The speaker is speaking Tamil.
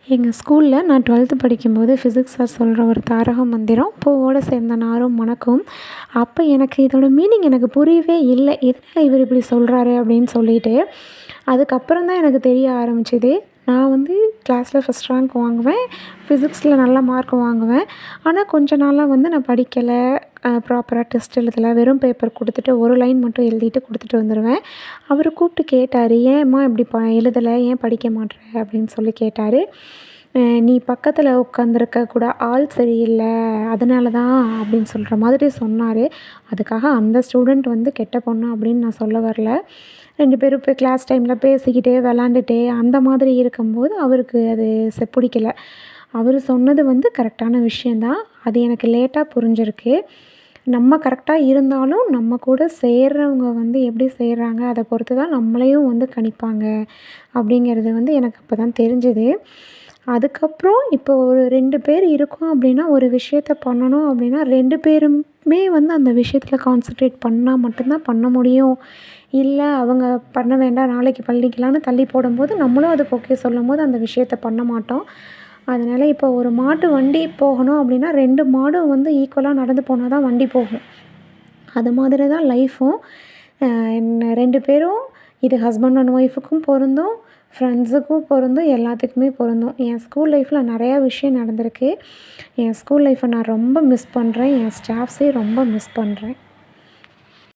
எங்கள் ஸ்கூலில் நான் 12th படிக்கும்போது ஃபிசிக்ஸ் சார் சொல்கிற ஒரு தாரக மந்திரம் பூவோடு சேர்ந்த நாரும் மணக்கும். அப்போ எனக்கு இதோட மீனிங் எனக்கு புரியவே இல்லை. எதனால இவர் இப்படி சொல்கிறாரு அப்படின்னு சொல்லிட்டு. அதுக்கப்புறம் தான் எனக்கு தெரிய ஆரம்பிச்சது. நான் வந்து கிளாஸில் ஃபஸ்ட் ரேங்க் வாங்குவேன். ஃபிசிக்ஸில் நல்ல மார்க் வாங்குவேன். ஆனால் கொஞ்ச நாளாக வந்து நான் படிக்கலை, ப்ராப்பராக டெஸ்ட் எழுதலை, வெறும் பேப்பர் கொடுத்துட்டு ஒரு லைன் மட்டும் எழுதிட்டு கொடுத்துட்டு வந்துடுவேன். அவர் கூப்பிட்டு கேட்டார், "ஏம்மா இப்படி எழுதலை, ஏன் படிக்க மாட்ற?" அப்படின்னு சொல்லி கேட்டார். "நீ பக்கத்தில் உட்காந்துருக்க கூட ஆள் சரியில்லை, அதனால தான்" அப்படின்னு சொல்கிற மாதிரி சொன்னார். அதுக்காக அந்த ஸ்டூடெண்ட் வந்து கெட்ட பொண்ணு அப்படின்னு நான் சொல்ல வரல. 2 பேரும் இப்போ கிளாஸ் டைமில் பேசிக்கிட்டே விளாண்டுட்டே அந்த மாதிரி இருக்கும்போது அவருக்கு அது பிடிக்கல. அவர் சொன்னது வந்து கரெக்டான விஷயந்தான். அது எனக்கு லேட்டாக புரிஞ்சிருக்கு. நம்ம கரெக்டாக இருந்தாலும் நம்ம கூட சேர்றவங்க வந்து எப்படி செய்கிறாங்க அதை பொறுத்து தான் நம்மளையும் வந்து கணிப்பாங்க அப்படிங்கிறது வந்து எனக்கு அப்போ தான் தெரிஞ்சுது. அதுக்கப்புறம் இப்போ ஒரு 2 பேர் இருக்கோம் அப்படின்னா, ஒரு விஷயத்த பண்ணணும் அப்படின்னா 2 பேருமே வந்து அந்த விஷயத்தில் கான்சன்ட்ரேட் பண்ணால் மட்டும்தான் பண்ண முடியும். இல்லை அவங்க பண்ண வேண்டாம், நாளைக்கு பண்ணிக்கலான்னு தள்ளி போடும்போது நம்மளும் அதுக்கு ஓகே சொல்லும்போது அந்த விஷயத்த பண்ண மாட்டோம். அதனால் இப்போ ஒரு மாட்டு வண்டி போகணும் அப்படின்னா 2 மாடும் வந்து ஈக்குவலாக நடந்து போனால் தான் வண்டி போகும். அது மாதிரி தான் லைஃப்பும். 2 பேரும், இது ஹஸ்பண்ட் அண்ட் ஒய்ஃபுக்கும் பொருந்தும், ஃப்ரெண்ட்ஸுக்கும் பொருந்தும், எல்லாத்துக்குமே பொருந்தும். என் ஸ்கூல் லைஃப்பில் நிறையா விஷயம் நடந்திருக்கு. என் ஸ்கூல் லைஃப்பை நான் ரொம்ப மிஸ் பண்ணுறேன். என் ஸ்டாஃப்ஸையும் ரொம்ப மிஸ் பண்ணுறேன்.